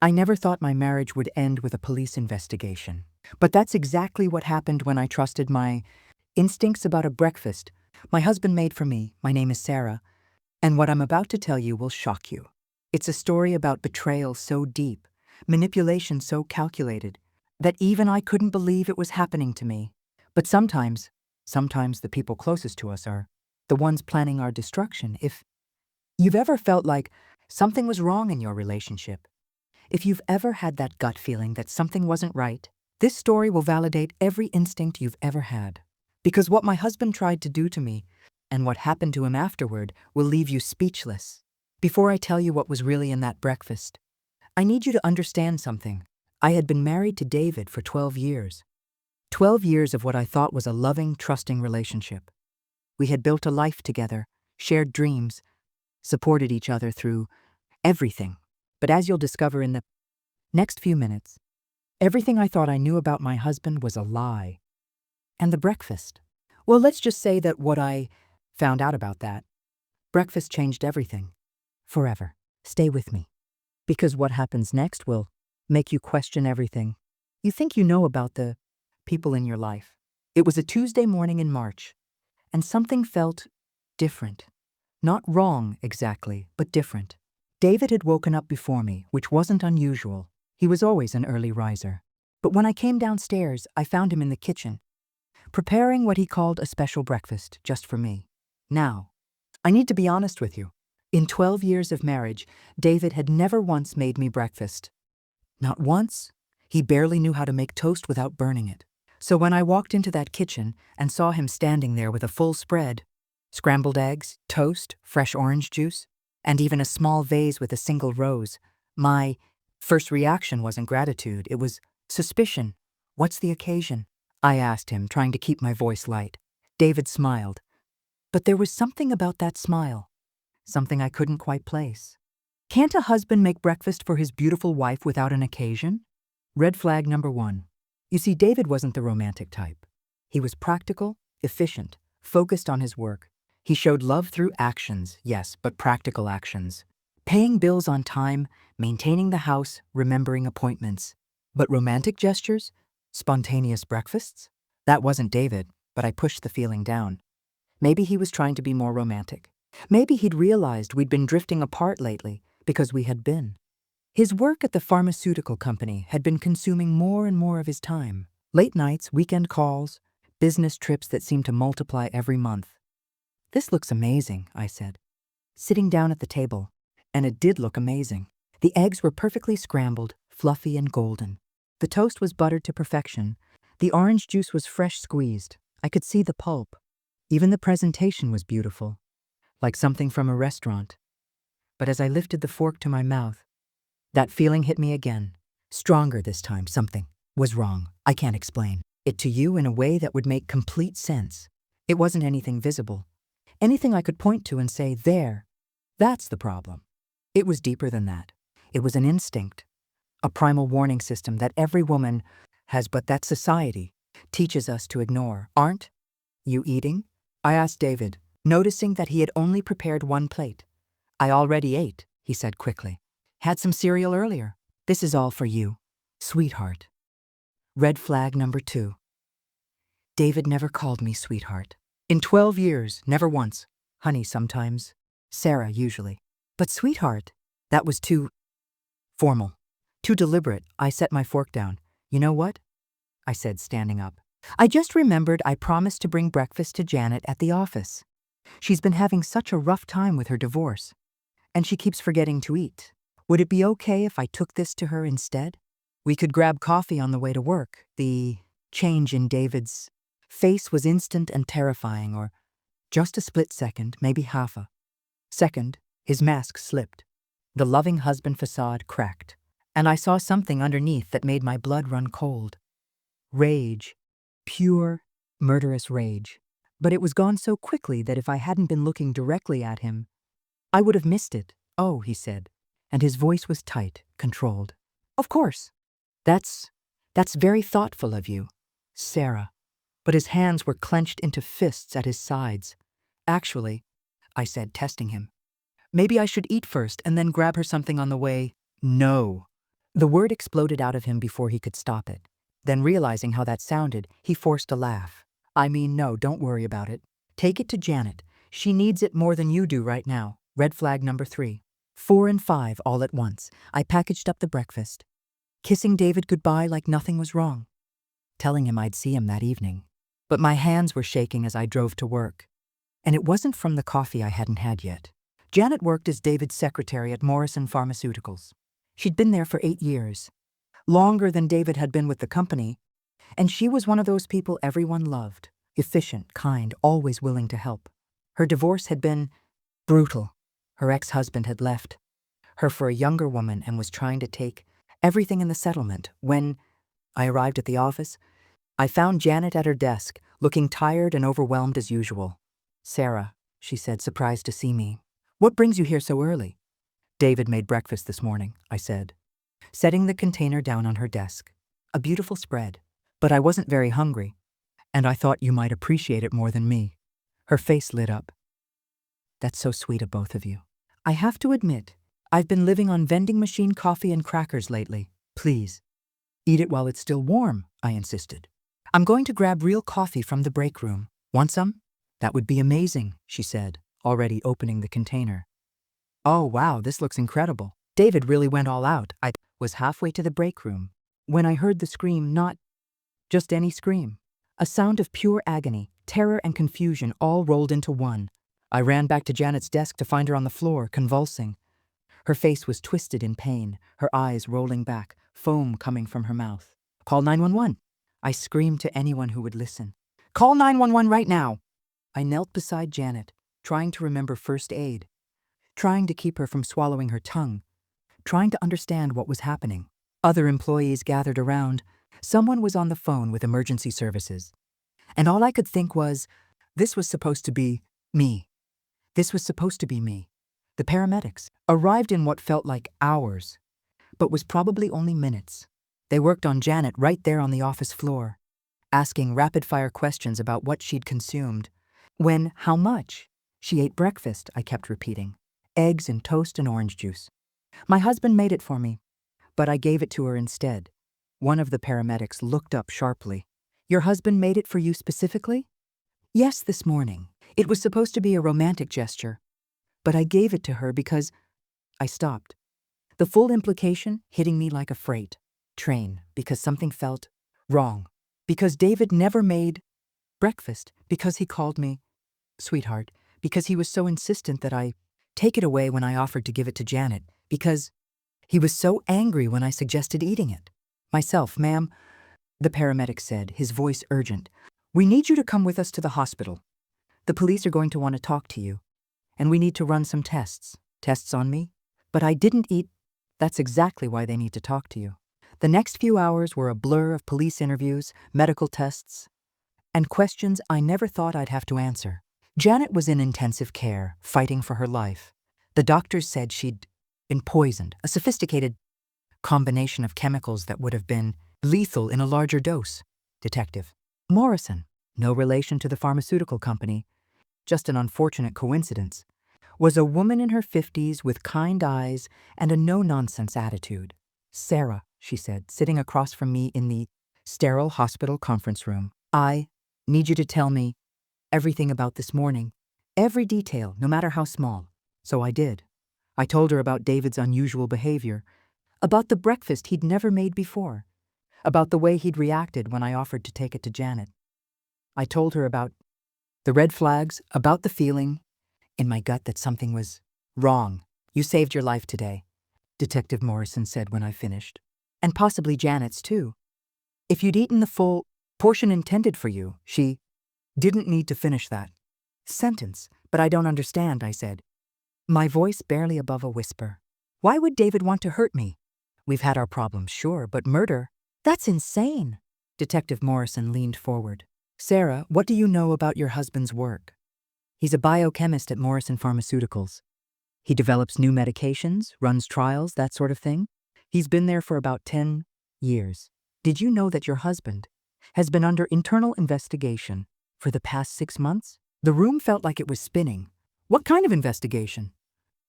I never thought my marriage would end with a police investigation. But that's exactly what happened when I trusted my instincts about a breakfast my husband made for me. My name is Sarah, and what I'm about to tell you will shock you. It's a story about betrayal so deep, manipulation so calculated, that even I couldn't believe it was happening to me. But sometimes the people closest to us are the ones planning our destruction. If you've ever felt like something was wrong in your relationship, if you've ever had that gut feeling that something wasn't right, this story will validate every instinct you've ever had. Because what my husband tried to do to me, and what happened to him afterward, will leave you speechless. Before I tell you what was really in that breakfast, I need you to understand something. I had been married to David for 12 years. 12 years of what I thought was a loving, trusting relationship. We had built a life together, shared dreams, supported each other through everything. But as you'll discover in the next few minutes, everything I thought I knew about my husband was a lie. And the breakfast. Well, let's just say that what I found out about that breakfast changed everything. Forever. Stay with me. Because what happens next will make you question everything you think you know about the people in your life. It was a Tuesday morning in March, and something felt different. Not wrong exactly, but different. David had woken up before me, which wasn't unusual. He was always an early riser. But when I came downstairs, I found him in the kitchen, preparing what he called a special breakfast just for me. Now, I need to be honest with you. In 12 years of marriage, David had never once made me breakfast. Not once. He barely knew how to make toast without burning it. So when I walked into that kitchen and saw him standing there with a full spread, scrambled eggs, toast, fresh orange juice, and even a small vase with a single rose, my first reaction wasn't gratitude, it was suspicion. What's the occasion? I asked him, trying to keep my voice light. David smiled. But there was something about that smile, something I couldn't quite place. Can't a husband make breakfast for his beautiful wife without an occasion? Red flag number 1. You see, David wasn't the romantic type. He was practical, efficient, focused on his work. He showed love through actions, yes, but practical actions. Paying bills on time, maintaining the house, remembering appointments. But romantic gestures? Spontaneous breakfasts? That wasn't David, but I pushed the feeling down. Maybe he was trying to be more romantic. Maybe he'd realized we'd been drifting apart lately, because we had been. His work at the pharmaceutical company had been consuming more and more of his time. Late nights, weekend calls, business trips that seemed to multiply every month. This looks amazing, I said, sitting down at the table. And it did look amazing. The eggs were perfectly scrambled, fluffy and golden. The toast was buttered to perfection. The orange juice was fresh squeezed. I could see the pulp. Even the presentation was beautiful, like something from a restaurant. But as I lifted the fork to my mouth, that feeling hit me again. Stronger this time. Something was wrong. I can't explain it to you in a way that would make complete sense. It wasn't anything visible, anything I could point to and say, there, that's the problem. It was deeper than that. It was an instinct, a primal warning system that every woman has, but that society teaches us to ignore. Aren't you eating? I asked David, noticing that he had only prepared one plate. I already ate, he said quickly. Had some cereal earlier. This is all for you, sweetheart. Red flag number 2. David never called me sweetheart. In 12 years, never once. Honey sometimes, Sarah usually. But sweetheart, that was too formal, too deliberate. I set my fork down. You know what? I said, standing up. I just remembered I promised to bring breakfast to Janet at the office. She's been having such a rough time with her divorce, and she keeps forgetting to eat. Would it be okay if I took this to her instead? We could grab coffee on the way to work. The change in David's face was instant and terrifying, or just a split second, maybe half a second. His mask slipped. The loving husband facade cracked, and I saw something underneath that made my blood run cold. Rage. Pure, murderous rage. But it was gone so quickly that if I hadn't been looking directly at him, I would have missed it. Oh, he said, and his voice was tight, controlled. Of course. That's very thoughtful of you, Sarah. But his hands were clenched into fists at his sides. Actually, I said, testing him, maybe I should eat first and then grab her something on the way. No. The word exploded out of him before he could stop it. Then, realizing how that sounded, he forced a laugh. I mean, no, don't worry about it. Take it to Janet. She needs it more than you do right now. Red flag number 3. 4 and 5 all at once. I packaged up the breakfast, kissing David goodbye like nothing was wrong, telling him I'd see him that evening. But my hands were shaking as I drove to work. And it wasn't from the coffee I hadn't had yet. Janet worked as David's secretary at Morrison Pharmaceuticals. She'd been there for 8 years, longer than David had been with the company, and she was one of those people everyone loved, efficient, kind, always willing to help. Her divorce had been brutal. Her ex-husband had left her for a younger woman and was trying to take everything in the settlement. When I arrived at the office, I found Janet at her desk, looking tired and overwhelmed as usual. Sarah, she said, surprised to see me. What brings you here so early? David made breakfast this morning, I said, setting the container down on her desk. A beautiful spread. But I wasn't very hungry, and I thought you might appreciate it more than me. Her face lit up. That's so sweet of both of you. I have to admit, I've been living on vending machine coffee and crackers lately. Please, eat it while it's still warm, I insisted. I'm going to grab real coffee from the break room. Want some? That would be amazing, she said, already opening the container. Oh, wow, this looks incredible. David really went all out. I was halfway to the break room when I heard the scream, not just any scream. A sound of pure agony, terror, and confusion all rolled into one. I ran back to Janet's desk to find her on the floor, convulsing. Her face was twisted in pain, her eyes rolling back, foam coming from her mouth. Call 911. I screamed to anyone who would listen. Call 911 right now. I knelt beside Janet, trying to remember first aid, trying to keep her from swallowing her tongue, trying to understand what was happening. Other employees gathered around. Someone was on the phone with emergency services. And all I could think was, this was supposed to be me. This was supposed to be me. The paramedics arrived in what felt like hours, but was probably only minutes. They worked on Janet right there on the office floor, asking rapid-fire questions about what she'd consumed. When, how much? She ate breakfast, I kept repeating. Eggs and toast and orange juice. My husband made it for me, but I gave it to her instead. One of the paramedics looked up sharply. Your husband made it for you specifically? Yes, this morning. It was supposed to be a romantic gesture, but I gave it to her because I stopped. The full implication hitting me like a freight train because something felt wrong, because David never made breakfast, because he called me sweetheart, because he was so insistent that I take it away when I offered to give it to Janet, because he was so angry when I suggested eating it. Myself, ma'am, the paramedic said, his voice urgent. We need you to come with us to the hospital. The police are going to want to talk to you, and we need to run some tests. Tests on me? But I didn't eat. That's exactly why they need to talk to you. The next few hours were a blur of police interviews, medical tests, and questions I never thought I'd have to answer. Janet was in intensive care, fighting for her life. The doctors said she'd been poisoned, a sophisticated combination of chemicals that would have been lethal in a larger dose. Detective Morrison, no relation to the pharmaceutical company, just an unfortunate coincidence, was a woman in her 50s with kind eyes and a no-nonsense attitude. Sarah, she said, sitting across from me in the sterile hospital conference room. I need you to tell me everything about this morning, every detail, no matter how small. So I did. I told her about David's unusual behavior, about the breakfast he'd never made before, about the way he'd reacted when I offered to take it to Janet. I told her about the red flags, about the feeling in my gut that something was wrong. You saved your life today, Detective Morrison said when I finished. And possibly Janet's too. If you'd eaten the full portion intended for you, she didn't need to finish that sentence. But I don't understand, I said, my voice barely above a whisper. Why would David want to hurt me? We've had our problems, sure, but murder? That's insane. Detective Morrison leaned forward. Sarah, what do you know about your husband's work? He's a biochemist at Morrison Pharmaceuticals. He develops new medications, runs trials, that sort of thing. He's been there for about 10 years. Did you know that your husband has been under internal investigation for the past 6 months? The room felt like it was spinning. What kind of investigation?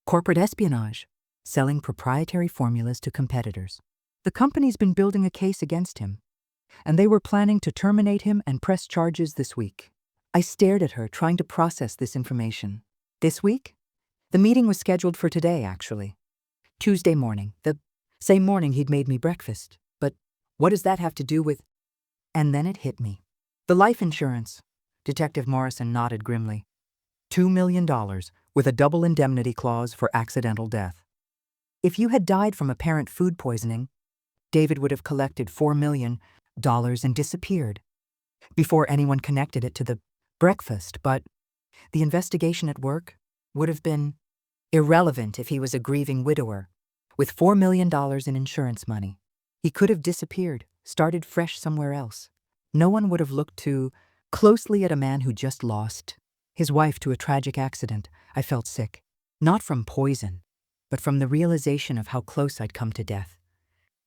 Corporate espionage, selling proprietary formulas to competitors. The company's been building a case against him, and they were planning to terminate him and press charges this week. I stared at her, trying to process this information. This week? The meeting was scheduled for today, actually. Tuesday morning, the same morning he'd made me breakfast. But what does that have to do with... And then it hit me. The life insurance. Detective Morrison nodded grimly. $2 million, with a double indemnity clause for accidental death. If you had died from apparent food poisoning, David would have collected $4 million and disappeared before anyone connected it to the breakfast, but the investigation at work would have been irrelevant if he was a grieving widower with $4 million in insurance money. He could have disappeared, started fresh somewhere else. No one would have looked too closely at a man who just lost his wife to a tragic accident. I felt sick, not from poison, but from the realization of how close I'd come to death,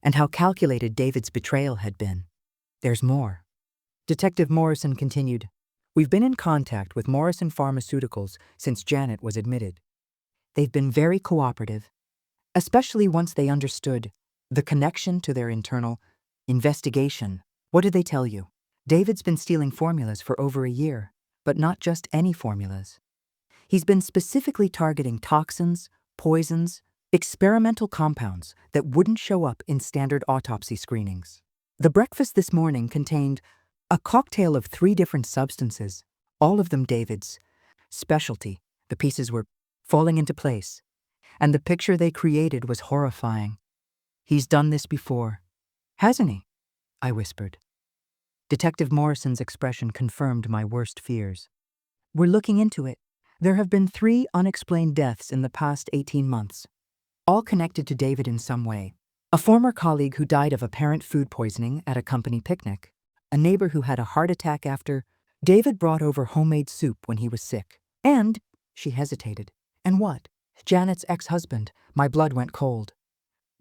and how calculated David's betrayal had been. There's more. Detective Morrison continued. We've been in contact with Morrison Pharmaceuticals since Janet was admitted. They've been very cooperative, especially once they understood the connection to their internal investigation. What did they tell you? David's been stealing formulas for over a year, but not just any formulas. He's been specifically targeting toxins, poisons, experimental compounds that wouldn't show up in standard autopsy screenings. The breakfast this morning contained a cocktail of 3 different substances, all of them David's specialty. The pieces were falling into place, and the picture they created was horrifying. He's done this before, hasn't he? I whispered. Detective Morrison's expression confirmed my worst fears. We're looking into it. There have been 3 unexplained deaths in the past 18 months, all connected to David in some way. A former colleague who died of apparent food poisoning at a company picnic, a neighbor who had a heart attack after David brought over homemade soup when he was sick, and, she hesitated, and what? Janet's ex-husband. My blood went cold.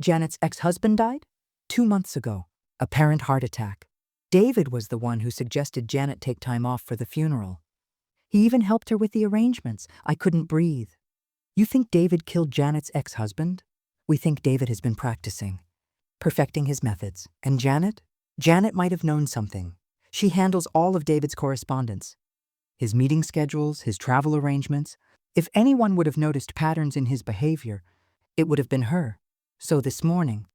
Janet's ex-husband died? 2 months ago. Apparent heart attack. David was the one who suggested Janet take time off for the funeral. He even helped her with the arrangements. I couldn't breathe. You think David killed Janet's ex-husband? We think David has been practicing, perfecting his methods. And Janet? Janet might have known something. She handles all of David's correspondence, his meeting schedules, his travel arrangements. If anyone would have noticed patterns in his behavior, it would have been her. So this morning,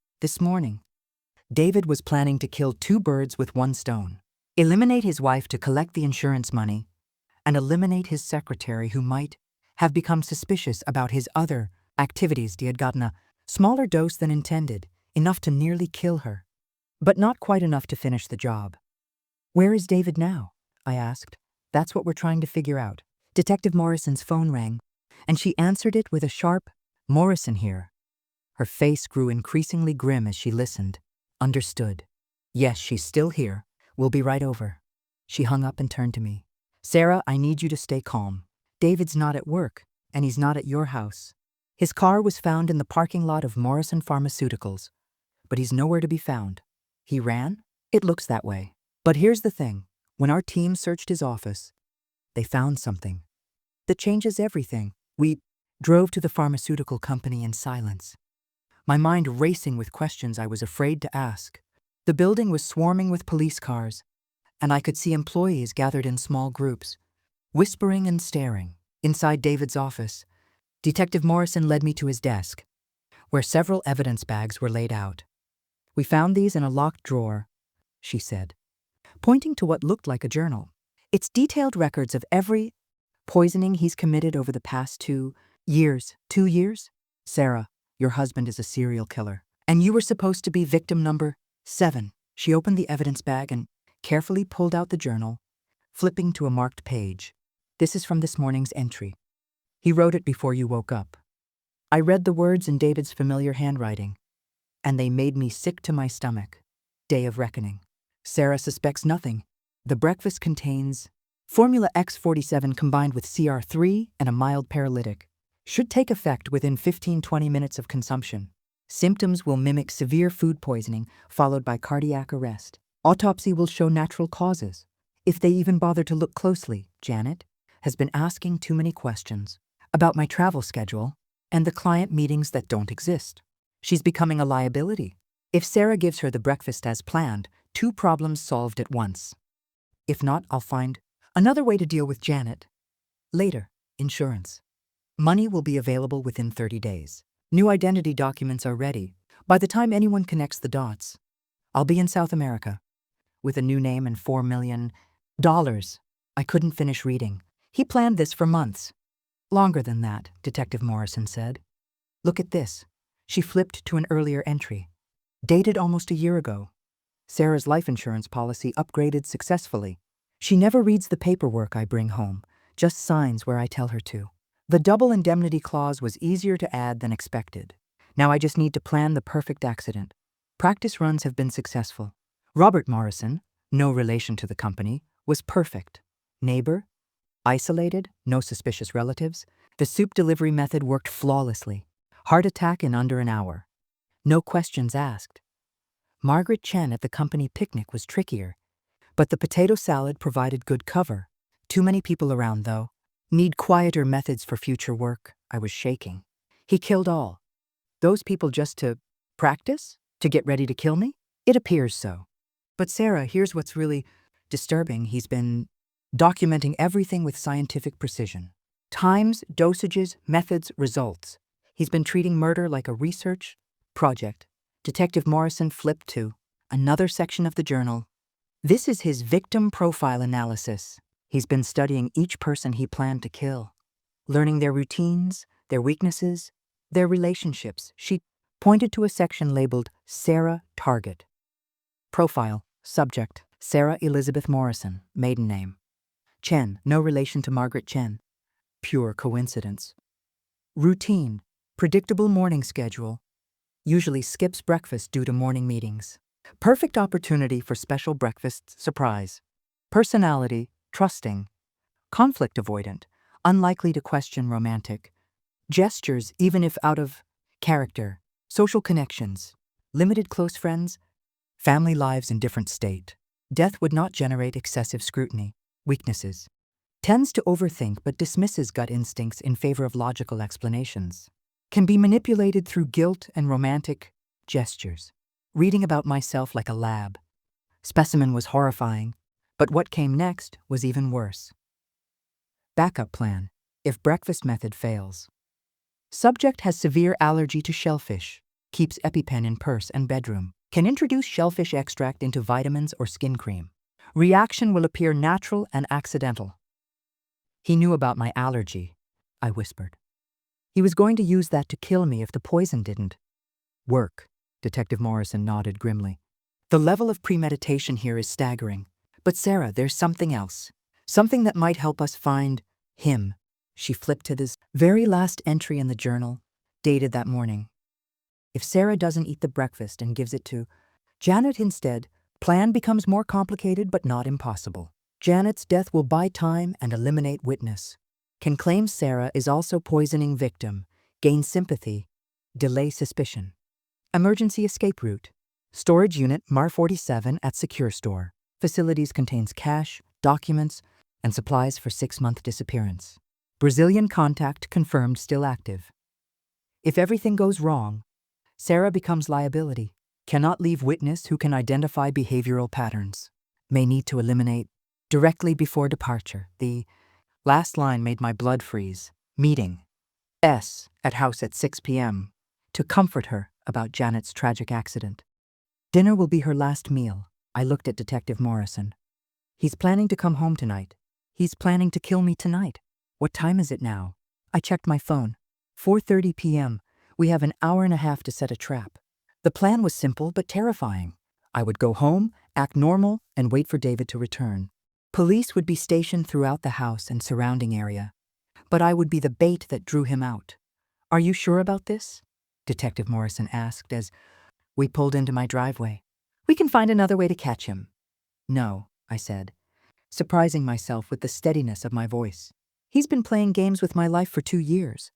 David was planning to kill 2 birds with 1 stone. Eliminate his wife to collect the insurance money, and eliminate his secretary who might have become suspicious about his other activities. He had gotten a smaller dose than intended, enough to nearly kill her, but not quite enough to finish the job. Where is David now? I asked. That's what we're trying to figure out. Detective Morrison's phone rang, and she answered it with a sharp, Morrison here. Her face grew increasingly grim as she listened. Understood. Yes, she's still here. We'll be right over. She hung up and turned to me. Sarah, I need you to stay calm. David's not at work, and he's not at your house. His car was found in the parking lot of Morrison Pharmaceuticals, but he's nowhere to be found. He ran? It looks that way. But here's the thing. When our team searched his office, they found something that changes everything. We drove to the pharmaceutical company in silence, my mind racing with questions I was afraid to ask. The building was swarming with police cars, and I could see employees gathered in small groups, whispering and staring. Inside David's office, Detective Morrison led me to his desk, where several evidence bags were laid out. We found these in a locked drawer, she said, pointing to what looked like a journal. It's detailed records of every poisoning he's committed over the past 2 years. 2 years? Sarah, your husband is a serial killer, and you were supposed to be victim number 7. She opened the evidence bag and carefully pulled out the journal, flipping to a marked page. This is from this morning's entry. He wrote it before you woke up. I read the words in David's familiar handwriting, and they made me sick to my stomach. Day of reckoning. Sarah suspects nothing. The breakfast contains Formula X47 combined with CR3 and a mild paralytic. Should take effect within 15-20 minutes of consumption. Symptoms will mimic severe food poisoning, followed by cardiac arrest. Autopsy will show natural causes. If they even bother to look closely, Janet has been asking too many questions about my travel schedule and the client meetings that don't exist. She's becoming a liability. If Sarah gives her the breakfast as planned, 2 problems solved at once. If not, I'll find another way to deal with Janet. Later, insurance. Money will be available within 30 days. New identity documents are ready. By the time anyone connects the dots, I'll be in South America with a new name and $4 million. I couldn't finish reading. He planned this for months. Longer than that, Detective Morrison said. Look at this. She flipped to an earlier entry. Dated almost a year ago. Sarah's life insurance policy upgraded successfully. She never reads the paperwork I bring home, just signs where I tell her to. The double indemnity clause was easier to add than expected. Now I just need to plan the perfect accident. Practice runs have been successful. Robert Morrison, no relation to the company, was perfect. Neighbor, isolated, no suspicious relatives. The soup delivery method worked flawlessly. Heart attack in under an hour. No questions asked. Margaret Chen at the company picnic was trickier, but the potato salad provided good cover. Too many people around, though. Need quieter methods for future work. I was shaking. He killed all. Those people just to practice? To get ready to kill me? It appears so. But Sarah, here's what's really disturbing. He's been documenting everything with scientific precision. Times, dosages, methods, results. He's been treating murder like a research project. Detective Morrison flipped to another section of the journal. This is his victim profile analysis. He's been studying each person he planned to kill, learning their routines, their weaknesses, their relationships. She pointed to a section labeled Sarah Target. Profile, subject, Sarah Elizabeth Morrison, maiden name. Chen, no relation to Margaret Chen. Pure coincidence. Routine, predictable morning schedule. Usually skips breakfast due to morning meetings. Perfect opportunity for special breakfast surprise. Personality, trusting. Conflict avoidant, unlikely to question romantic. Gestures, even if out of character. Social connections. Limited close friends. Family lives in different state. Death would not generate excessive scrutiny. Weaknesses. Tends to overthink but dismisses gut instincts in favor of logical explanations. Can be manipulated through guilt and romantic gestures. Reading about myself like a lab. Specimen was horrifying, but what came next was even worse. Backup plan, if breakfast method fails. Subject has severe allergy to shellfish, keeps EpiPen in purse and bedroom, can introduce shellfish extract into vitamins or skin cream. Reaction will appear natural and accidental. He knew about my allergy, I whispered. He was going to use that to kill me if the poison didn't work. Detective Morrison nodded grimly. The level of premeditation here is staggering. But Sarah, there's something else. Something that might help us find him. She flipped to this very last entry in the journal, dated that morning. If Sarah doesn't eat the breakfast and gives it to Janet instead, plan becomes more complicated but not impossible. Janet's death will buy time and eliminate witness. Can claim Sarah is also poisoning victim, gain sympathy, delay suspicion. Emergency escape route. Storage unit Mar 47 at Secure Store. Facilities contains cash, documents, and supplies for 6-month disappearance. Brazilian contact confirmed still active. If everything goes wrong, Sarah becomes liability. Cannot leave witness who can identify behavioral patterns. May need to eliminate directly before departure. The last line made my blood freeze. Meeting. S. at house at 6 p.m. to comfort her about Janet's tragic accident. Dinner will be her last meal. I looked at Detective Morrison. He's planning to come home tonight. He's planning to kill me tonight. What time is it now? I checked my phone. 4:30 p.m. We have an hour and a half to set a trap. The plan was simple but terrifying. I would go home, act normal, and wait for David to return. Police would be stationed throughout the house and surrounding area. But I would be the bait that drew him out. Are you sure about this? Detective Morrison asked as we pulled into my driveway. We can find another way to catch him. No, I said, surprising myself with the steadiness of my voice. He's been playing games with my life for 2 years.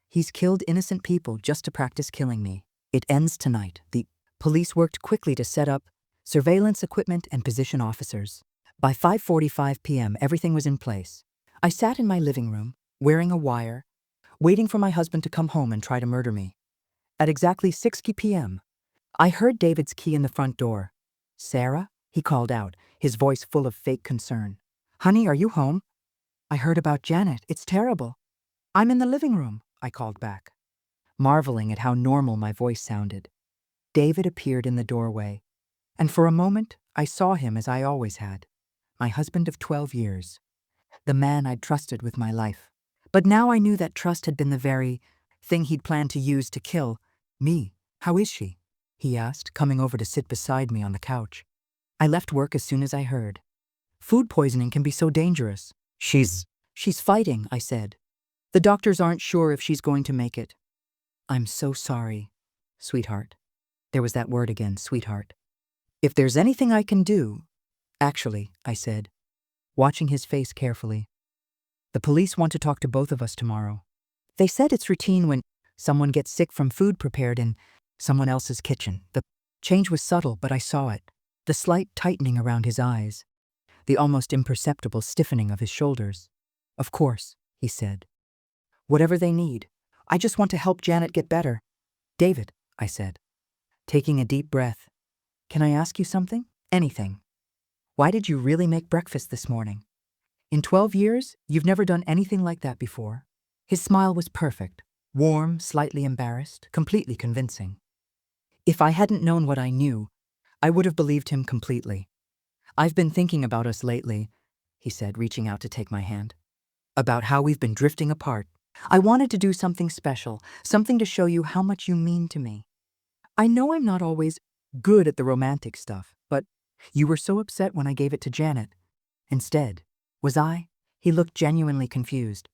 He's killed innocent people just to practice killing me. It ends tonight. The police worked quickly to set up surveillance equipment and position officers. By 5:45 p.m., everything was in place. I sat in my living room, wearing a wire, waiting for my husband to come home and try to murder me. At exactly 6 p.m., I heard David's key in the front door. "Sarah?" he called out, his voice full of fake concern. "Honey, are you home?" "I heard about Janet. It's terrible." "I'm in the living room," I called back, marveling at how normal my voice sounded. David appeared in the doorway, and for a moment I saw him as I always had, my husband of 12 years, the man I'd trusted with my life. But now I knew that trust had been the very thing he'd planned to use to kill me. "How is she?" he asked, coming over to sit beside me on the couch. "I left work as soon as I heard. Food poisoning can be so dangerous." She's fighting," I said. "The doctors aren't sure if she's going to make it." "I'm so sorry, sweetheart." There was that word again, sweetheart. "If there's anything I can do—" "Actually," I said, watching his face carefully, "the police want to talk to both of us tomorrow. They said it's routine when someone gets sick from food prepared in someone else's kitchen." The change was subtle, but I saw it. The slight tightening around his eyes, the almost imperceptible stiffening of his shoulders. "Of course," he said. "Whatever they need. I just want to help Janet get better." "David," I said, taking a deep breath, "can I ask you something? Anything. Why did you really make breakfast this morning? In 12 years, you've never done anything like that before." His smile was perfect, warm, slightly embarrassed, completely convincing. If I hadn't known what I knew, I would have believed him completely. "I've been thinking about us lately," he said, reaching out to take my hand. "About how we've been drifting apart. I wanted to do something special, something to show you how much you mean to me. I know I'm not always good at the romantic stuff, but you were so upset when I gave it to Janet. Instead, was I?" He looked genuinely confused.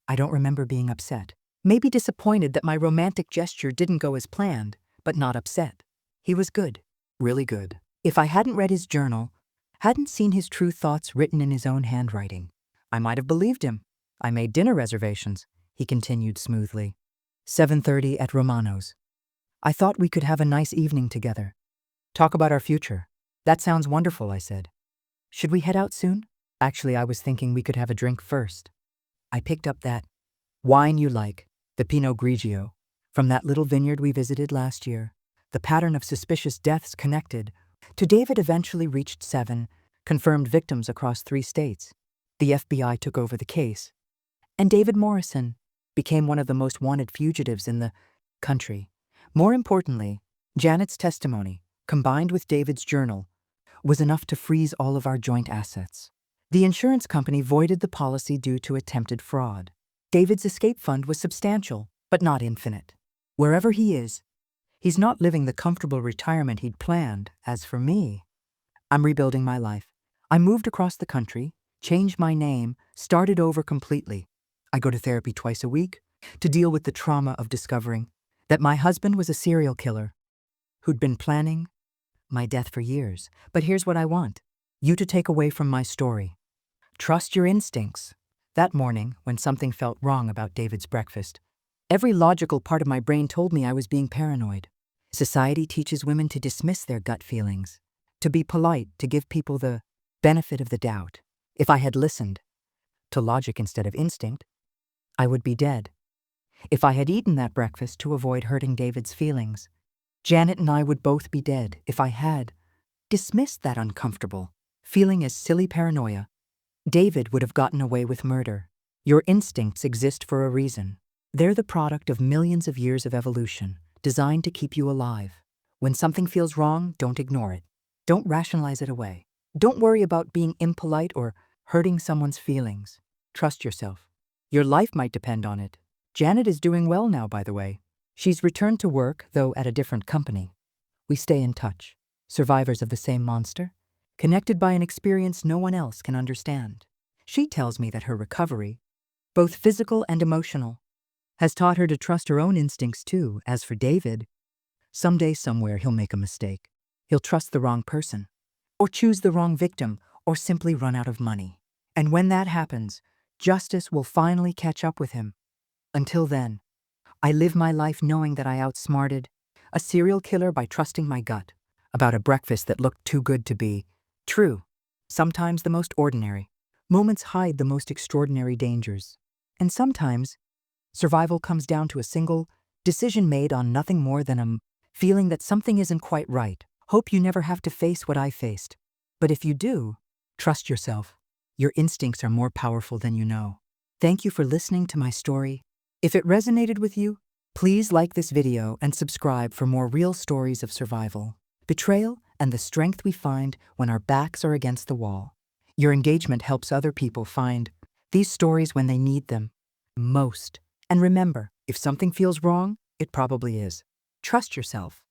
"I don't remember being upset. Maybe disappointed that my romantic gesture didn't go as planned, but not upset. He was good, really good. If I hadn't read his journal, hadn't seen his true thoughts written in his own handwriting, I might have believed him. I made dinner reservations," he continued smoothly. 7:30 at Romano's. "I thought we could have a nice evening together. Talk about our future." "That sounds wonderful," I said. "Should we head out soon?" "Actually, I was thinking we could have a drink first." I picked up that wine you like, the Pinot Grigio, from that little vineyard we visited last year. The pattern of suspicious deaths connected to David eventually reached 7 confirmed victims across 3 states. The FBI took over the case, and David Morrison became one of the most wanted fugitives in the country. More importantly, Janet's testimony, combined with David's journal, was enough to freeze all of our joint assets. The insurance company voided the policy due to attempted fraud. David's escape fund was substantial, but not infinite. Wherever he is, he's not living the comfortable retirement he'd planned. As for me, I'm rebuilding my life. I moved across the country, changed my name, started over completely. I go to therapy twice a week to deal with the trauma of discovering that my husband was a serial killer who'd been planning my death for years. But here's what I want you to take away from my story. Trust your instincts. That morning, when something felt wrong about David's breakfast, every logical part of my brain told me I was being paranoid. Society teaches women to dismiss their gut feelings, to be polite, to give people the benefit of the doubt. If I had listened to logic instead of instinct, I would be dead. If I had eaten that breakfast to avoid hurting David's feelings, Janet and I would both be dead. If I had dismissed that uncomfortable feeling as silly paranoia, David would have gotten away with murder. Your instincts exist for a reason. They're the product of millions of years of evolution, designed to keep you alive. When something feels wrong, don't ignore it. Don't rationalize it away. Don't worry about being impolite or hurting someone's feelings. Trust yourself. Your life might depend on it. Janet is doing well now, by the way. She's returned to work, though at a different company. We stay in touch, survivors of the same monster, connected by an experience no one else can understand. She tells me that her recovery, both physical and emotional, has taught her to trust her own instincts too. As for David, someday somewhere he'll make a mistake. He'll trust the wrong person, or choose the wrong victim, or simply run out of money. And when that happens, justice will finally catch up with him. Until then, I live my life knowing that I outsmarted a serial killer by trusting my gut about a breakfast that looked too good to be true. Sometimes the most ordinary moments hide the most extraordinary dangers. And sometimes survival comes down to a single decision made on nothing more than a feeling that something isn't quite right. Hope you never have to face what I faced. But if you do, trust yourself. Your instincts are more powerful than you know. Thank you for listening to my story. If it resonated with you, please like this video and subscribe for more real stories of survival, betrayal, and the strength we find when our backs are against the wall. Your engagement helps other people find these stories when they need them most. And remember, if something feels wrong, it probably is. Trust yourself.